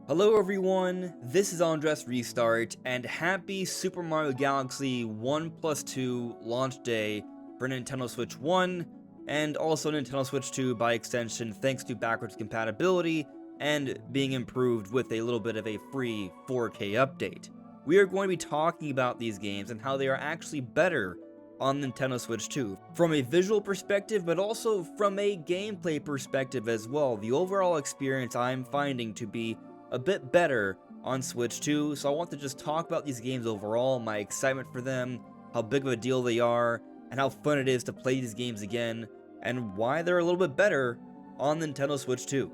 Hello everyone, this is AndresRestart, and happy Super Mario Galaxy 1+2 launch day for Nintendo Switch 1, and also Nintendo Switch 2 by extension thanks to backwards compatibility and being improved with a little bit of a free 4K update. We are going to be talking about these games and how they are actually better on Nintendo Switch 2, from a visual perspective, but also from a gameplay perspective as well. The overall experience I'm finding to be a bit better on Switch 2, so I want to just talk about these games overall, my excitement for them, how big of a deal they are, and how fun it is to play these games again, and why they're a little bit better on Nintendo Switch 2.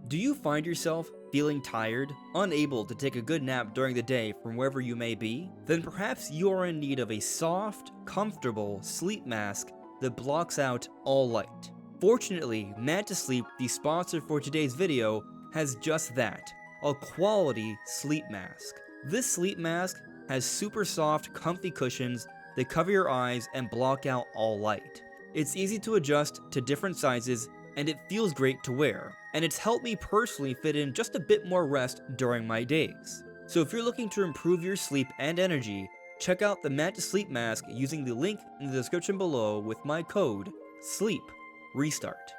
Do you find yourself feeling tired, unable to take a good nap during the day from wherever you may be? Then perhaps you are in need of a soft, comfortable sleep mask that blocks out all light. Fortunately, Manta Sleep, the sponsor for today's video, has just that, a quality sleep mask. This sleep mask has super soft, comfy cushions that cover your eyes and block out all light. It's easy to adjust to different sizes, and it feels great to wear. And it's helped me personally fit in just a bit more rest during my days. So if you're looking to improve your sleep and energy, check out the Manta Sleep Mask using the link in the description below with my code SLEEPRESTART.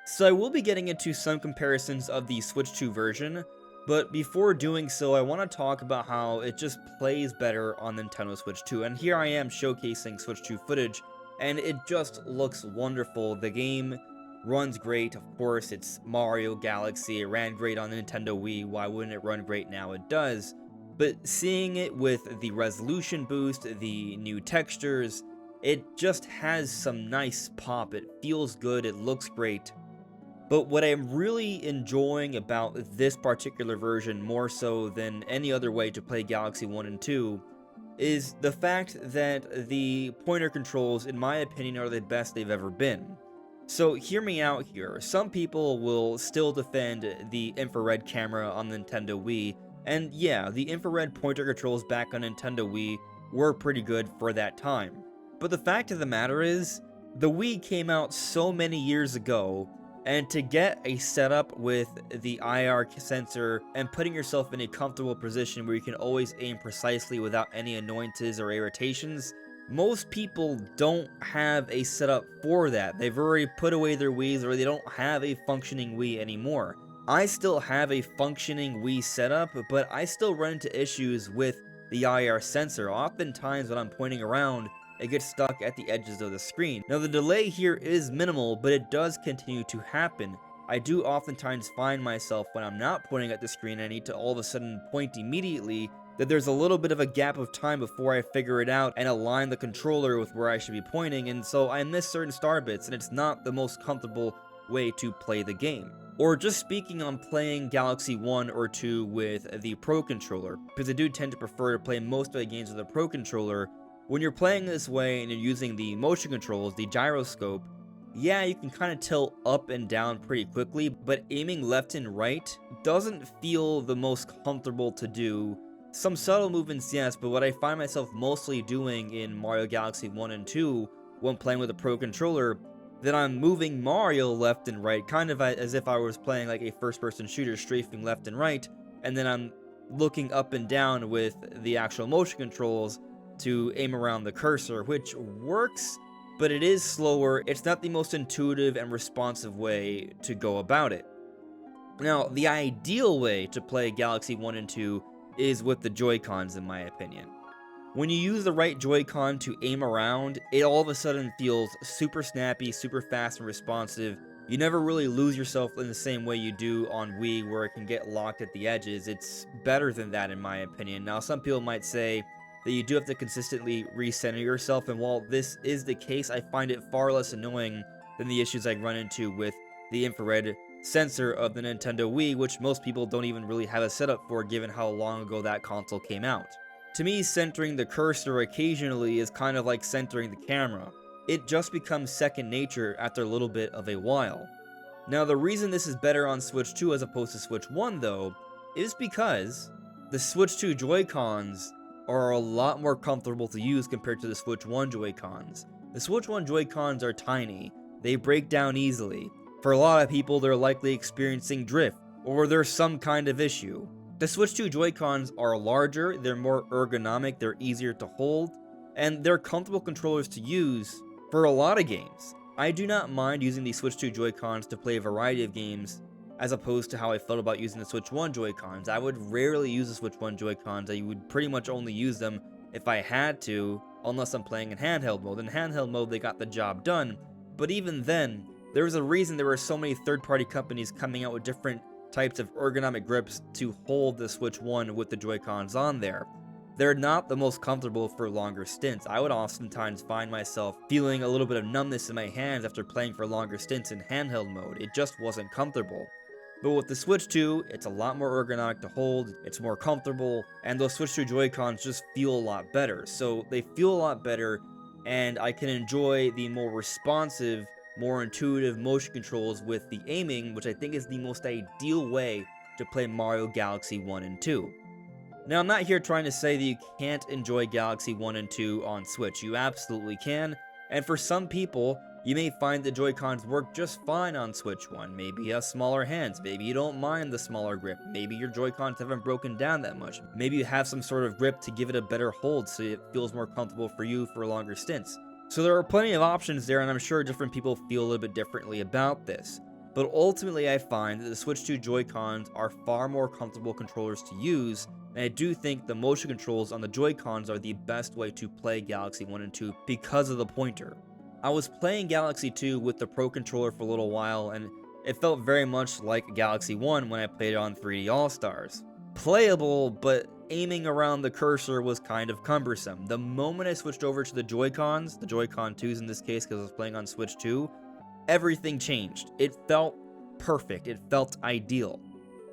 So I will be getting into some comparisons of the Switch 2 version, but before doing so, I want to talk about how it just plays better on Nintendo Switch 2. And here I am showcasing Switch 2 footage, and it just looks wonderful. The game runs great. Of course, it's Mario Galaxy. It ran great on Nintendo Wii. Why wouldn't it run great now? It does. But seeing it with the resolution boost, the new textures, it just has some nice pop. It feels good. It looks great. But what I'm really enjoying about this particular version, more so than any other way to play Galaxy 1 and 2, is the fact that the pointer controls, in my opinion, are the best they've ever been. So hear me out here. Some people will still defend the infrared camera on the Nintendo Wii, and yeah, the infrared pointer controls back on Nintendo Wii were pretty good for that time. But the fact of the matter is, the Wii came out so many years ago, and to get a setup with the IR sensor and putting yourself in a comfortable position where you can always aim precisely without any annoyances or irritations, most people don't have a setup for that. They've already put away their Wiis, or they don't have a functioning Wii anymore. I still have a functioning Wii setup, but I still run into issues with the IR sensor. Oftentimes when I'm pointing around, it gets stuck at the edges of the screen. Now the delay here is minimal, but it does continue to happen. I do oftentimes find myself when I'm not pointing at the screen, I need to all of a sudden point immediately, that there's a little bit of a gap of time before I figure it out and align the controller with where I should be pointing, and so I miss certain star bits, and it's not the most comfortable way to play the game. Or just speaking on playing Galaxy 1 or 2 with the Pro Controller, because I do tend to prefer to play most of the games with the Pro Controller. When you're playing this way and you're using the motion controls, the gyroscope, yeah, you can kind of tilt up and down pretty quickly, but aiming left and right doesn't feel the most comfortable to do. Some subtle movements, yes, but what I find myself mostly doing in Mario Galaxy 1 and 2 when playing with a Pro Controller, that I'm moving Mario left and right, kind of as if I was playing like a first-person shooter, strafing left and right, and then I'm looking up and down with the actual motion controls to aim around the cursor, which works, but it is slower. It's not the most intuitive and responsive way to go about it. Now, the ideal way to play Galaxy 1 and 2 is with the Joy-Cons, in my opinion. When you use the right Joy-Con to aim around, it all of a sudden feels super snappy, super fast and responsive. You never really lose yourself in the same way you do on Wii, where it can get locked at the edges. It's better than that, in my opinion. Now, some people might say that you do have to consistently recenter yourself, and while this is the case, I find it far less annoying than the issues I run into with the infrared sensor of the Nintendo Wii, which most people don't even really have a setup for, given how long ago that console came out. To me, centering the cursor occasionally is kind of like centering the camera. It just becomes second nature after a little bit of a while. Now, the reason this is better on Switch 2 as opposed to Switch 1, though, is because the Switch 2 Joy-Cons are a lot more comfortable to use compared to the Switch 1 Joy-Cons. The Switch 1 Joy-Cons are tiny, they break down easily. For a lot of people, they're likely experiencing drift, or there's some kind of issue. The Switch 2 Joy-Cons are larger, they're more ergonomic, they're easier to hold, and they're comfortable controllers to use for a lot of games. I do not mind using the Switch 2 Joy-Cons to play a variety of games, as opposed to how I felt about using the Switch 1 Joy-Cons. I would rarely use the Switch 1 Joy-Cons. I would pretty much only use them if I had to, unless I'm playing in handheld mode. In handheld mode, they got the job done, but even then, there was a reason there were so many third-party companies coming out with different types of ergonomic grips to hold the Switch 1 with the Joy-Cons on there. They're not the most comfortable for longer stints. I would oftentimes find myself feeling a little bit of numbness in my hands after playing for longer stints in handheld mode. It just wasn't comfortable. But with the Switch 2, it's a lot more ergonomic to hold, it's more comfortable, and those Switch 2 Joy-Cons just feel a lot better. So they feel a lot better, and I can enjoy the more responsive, more intuitive motion controls with the aiming, which I think is the most ideal way to play Mario Galaxy 1 and 2. Now, I'm not here trying to say that you can't enjoy Galaxy 1 and 2 on Switch. You absolutely can, and for some people, you may find the Joy-Cons work just fine on Switch 1. Maybe you have smaller hands, maybe you don't mind the smaller grip, maybe your Joy-Cons haven't broken down that much, maybe you have some sort of grip to give it a better hold so it feels more comfortable for you for longer stints. So there are plenty of options there, and I'm sure different people feel a little bit differently about this. But ultimately, I find that the Switch 2 Joy-Cons are far more comfortable controllers to use, and I do think the motion controls on the Joy-Cons are the best way to play Galaxy 1 and 2 because of the pointer. I was playing Galaxy 2 with the Pro Controller for a little while, and it felt very much like Galaxy 1 when I played it on 3D All-Stars. Playable, but aiming around the cursor was kind of cumbersome. The moment I switched over to the Joy-Cons, the Joy-Con 2s in this case because I was playing on Switch 2, everything changed. It felt perfect, it felt ideal.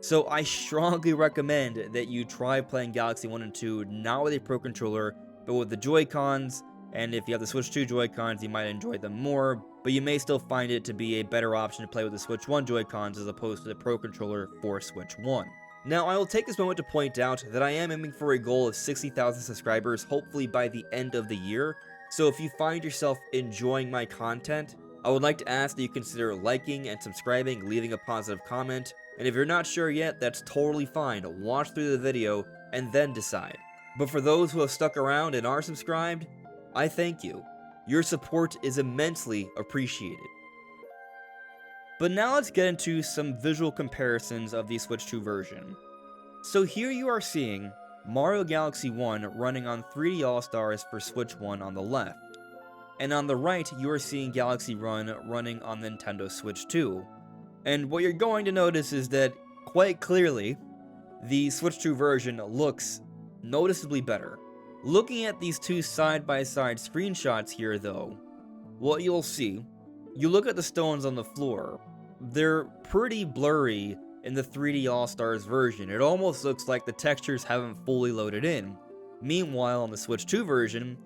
So I strongly recommend that you try playing Galaxy 1 and 2, not with a Pro Controller, but with the Joy-Cons, and if you have the Switch 2 Joy-Cons, you might enjoy them more, but you may still find it to be a better option to play with the Switch 1 Joy-Cons as opposed to the Pro Controller for Switch 1. Now, I will take this moment to point out that I am aiming for a goal of 60,000 subscribers, hopefully by the end of the year, so if you find yourself enjoying my content, I would like to ask that you consider liking and subscribing, leaving a positive comment, and if you're not sure yet, that's totally fine. Watch through the video and then decide. But for those who have stuck around and are subscribed, I thank you. Your support is immensely appreciated. But now let's get into some visual comparisons of the Switch 2 version. So here you are seeing Mario Galaxy 1 running on 3D All-Stars for Switch 1 on the left. And on the right, you are seeing Galaxy Run running on Nintendo Switch 2. And what you're going to notice is that, quite clearly, the Switch 2 version looks noticeably better. Looking at these two side-by-side screenshots here, though, what you'll see, you look at the stones on the floor, they're pretty blurry in the 3D All-Stars version. It almost looks like the textures haven't fully loaded in. Meanwhile, on the Switch 2 version,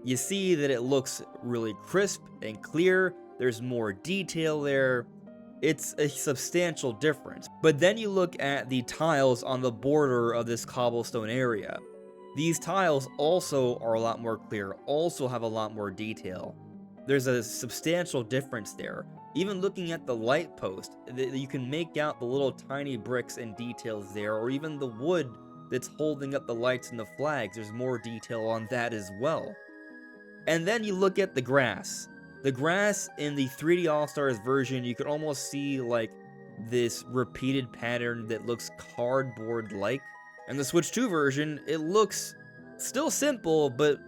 you see that it looks really crisp and clear, there's more detail there. It's a substantial difference. But then you look at the tiles on the border of this cobblestone area. These tiles also are a lot more clear, also have a lot more detail. There's a substantial difference there. Even looking at the light post, you can make out the little tiny bricks and details there, or even the wood that's holding up the lights and the flags. There's more detail on that as well. And then you look at the grass. The grass in the 3D All-Stars version, you could almost see like this repeated pattern that looks cardboard-like. In the Switch 2 version, it looks still simple, but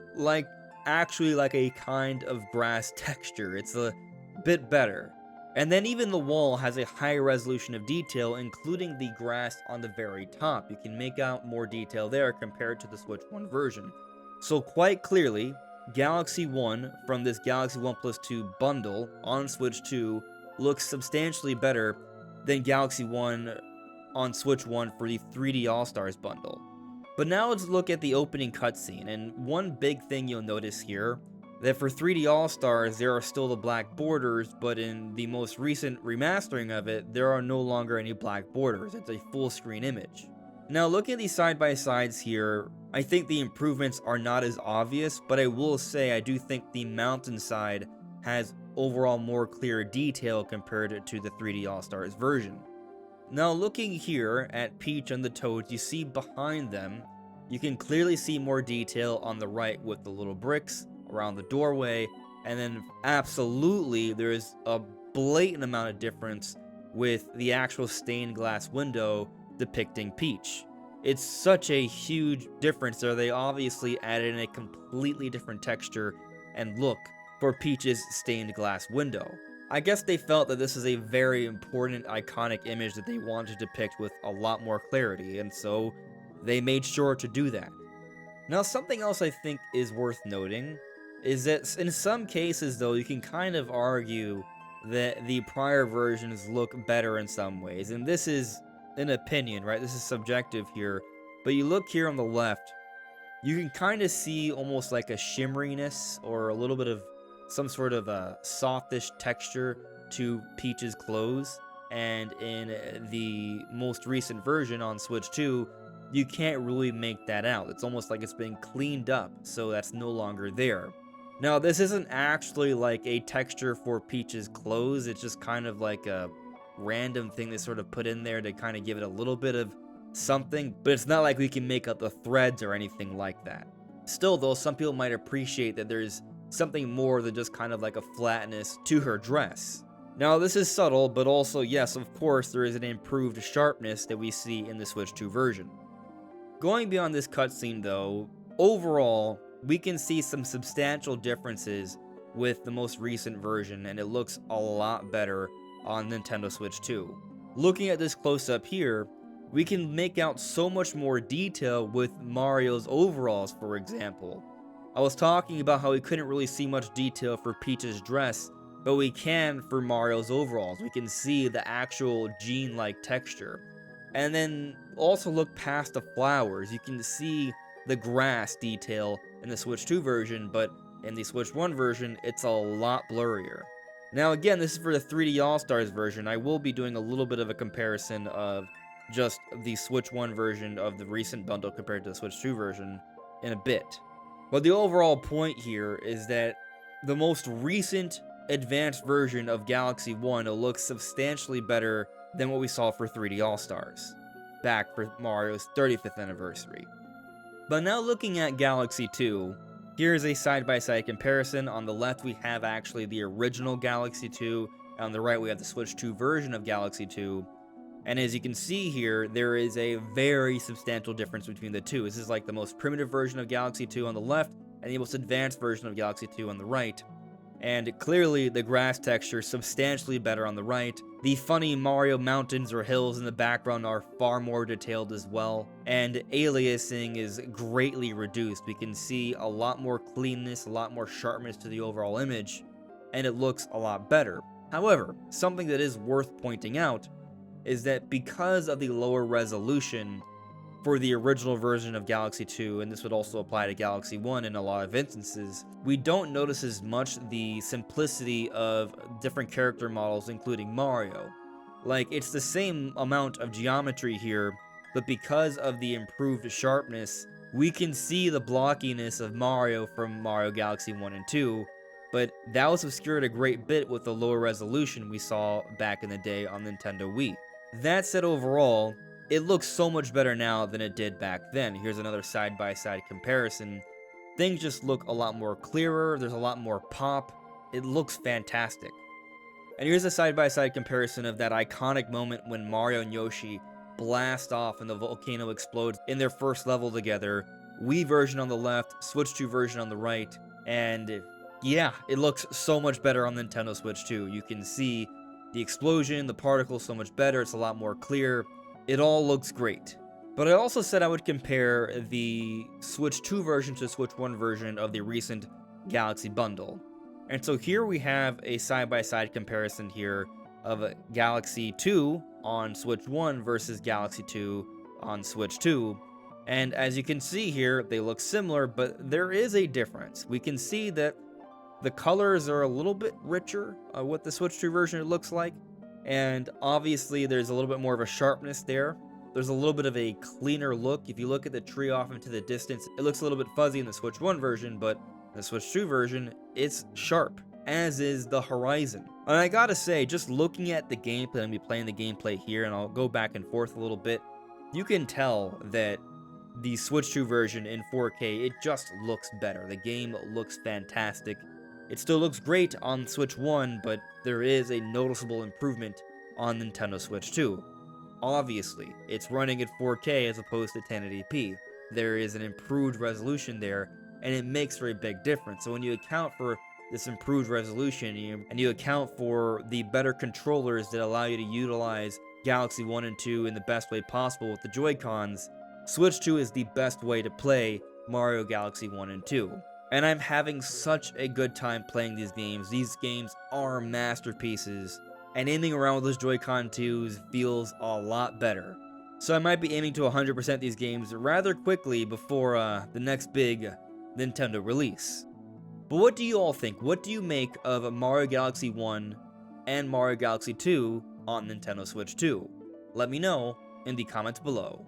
actually like a kind of grass texture. It's a bit better. And then even the wall has a higher resolution of detail, including the grass on the very top. You can make out more detail there compared to the Switch 1 version. So quite clearly, Galaxy 1 from this Galaxy 1 Plus 2 bundle on Switch 2 looks substantially better than Galaxy 1 on Switch 1 for the 3D All-Stars bundle. But now let's look at the opening cutscene, and one big thing you'll notice here, that for 3D All-Stars there are still the black borders, but in the most recent remastering of it, there are no longer any black borders. It's a full screen image. Now looking at these side-by-sides here, I think the improvements are not as obvious, but I will say I do think the mountainside has overall more clear detail compared to the 3D All-Stars version. Now looking here at Peach and the Toads, you see behind them, you can clearly see more detail on the right with the little bricks around the doorway, and then absolutely there's a blatant amount of difference with the actual stained glass window depicting Peach. It's such a huge difference there. They obviously added in a completely different texture and look for Peach's stained glass window. I guess they felt that this is a very important, iconic image that they wanted to depict with a lot more clarity, and so they made sure to do that. Now, something else I think is worth noting is that in some cases, though, you can kind of argue that the prior versions look better in some ways, and this is an opinion, right? This is subjective here, but you look here on the left, you can kind of see almost like a shimmeriness or a little bit of some sort of a softish texture to Peach's clothes, and in the most recent version on Switch 2, you can't really make that out. It's almost like it's been cleaned up, so that's no longer there. Now, this isn't actually like a texture for Peach's clothes, it's just kind of like a random thing they sort of put in there to kind of give it a little bit of something, but it's not like we can make out the threads or anything like that. Still, though, some people might appreciate that there's something more than just kind of like a flatness to her dress. Now, this is subtle, but also, yes, of course, there is an improved sharpness that we see in the Switch 2 version. Going beyond this cutscene, though, overall, we can see some substantial differences with the most recent version, and it looks a lot better on Nintendo Switch 2. Looking at this close-up here, we can make out so much more detail with Mario's overalls, for example. I was talking about how we couldn't really see much detail for Peach's dress, but we can for Mario's overalls. We can see the actual jean-like texture. And then also look past the flowers. You can see the grass detail in the Switch 2 version, but in the Switch 1 version, it's a lot blurrier. Now again, this is for the 3D All-Stars version. I will be doing a little bit of a comparison of just the Switch 1 version of the recent bundle compared to the Switch 2 version in a bit. But the overall point here is that the most recent advanced version of Galaxy 1 looks substantially better than what we saw for 3D All-Stars, back for Mario's 35th anniversary. But now looking at Galaxy 2, here's a side-by-side comparison. On the left we have actually the original Galaxy 2, and on the right we have the Switch 2 version of Galaxy 2. And as you can see here, there is a very substantial difference between the two. This is like the most primitive version of Galaxy 2 on the left, and the most advanced version of Galaxy 2 on the right. And clearly, the grass texture is substantially better on the right. The funny Mario mountains or hills in the background are far more detailed as well. And aliasing is greatly reduced. We can see a lot more cleanness, a lot more sharpness to the overall image, and it looks a lot better. However, something that is worth pointing out is that because of the lower resolution for the original version of Galaxy 2, and this would also apply to Galaxy 1 in a lot of instances, we don't notice as much the simplicity of different character models, including Mario. Like, it's the same amount of geometry here, but because of the improved sharpness, we can see the blockiness of Mario from Mario Galaxy 1 and 2, but that was obscured a great bit with the lower resolution we saw back in the day on Nintendo Wii. That said, overall, it looks so much better now than it did back then. Here's another side-by-side comparison. Things just look a lot more clearer, there's a lot more pop, it looks fantastic. And here's a side-by-side comparison of that iconic moment when Mario and Yoshi blast off and the volcano explodes in their first level together. Wii version on the left, Switch 2 version on the right, and yeah, it looks so much better on Nintendo Switch 2. You can see the explosion, the particles so much better, it's a lot more clear. It all looks great. But I also said I would compare the Switch 2 version to the Switch 1 version of the recent Galaxy bundle. And so here we have a side-by-side comparison here of Galaxy 2 on Switch 1 versus Galaxy 2 on Switch 2. And as you can see here, they look similar, but there is a difference. We can see that the colors are a little bit richer with the Switch 2 version, it looks like. And obviously there's a little bit more of a sharpness there. There's a little bit of a cleaner look. If you look at the tree off into the distance, it looks a little bit fuzzy in the Switch 1 version, but in the Switch 2 version, it's sharp, as is the horizon. And I gotta say, just looking at the gameplay, I'm gonna be playing the gameplay here, and I'll go back and forth a little bit. You can tell that the Switch 2 version in 4K, it just looks better. The game looks fantastic. It still looks great on Switch 1, but there is a noticeable improvement on Nintendo Switch 2. Obviously, it's running at 4K as opposed to 1080p. There is an improved resolution there, and it makes for a big difference. So when you account for this improved resolution, and you account for the better controllers that allow you to utilize Galaxy 1 and 2 in the best way possible with the Joy-Cons, Switch 2 is the best way to play Mario Galaxy 1 and 2. And I'm having such a good time playing these games. These games are masterpieces, and aiming around with those Joy-Con 2s feels a lot better. So I might be aiming to 100% these games rather quickly before the next big Nintendo release. But what do you all think? What do you make of Mario Galaxy 1 and Mario Galaxy 2 on Nintendo Switch 2? Let me know in the comments below.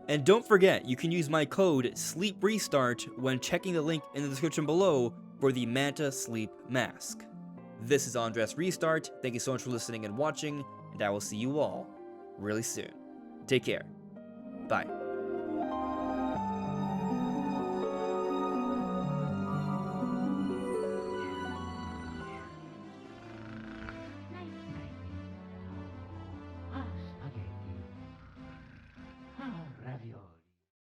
And don't forget, you can use my code SLEEPRESTART when checking the link in the description below for the Manta Sleep Mask. This is AndresRestart. Thank you so much for listening and watching, and I will see you all really soon. Take care. Bye.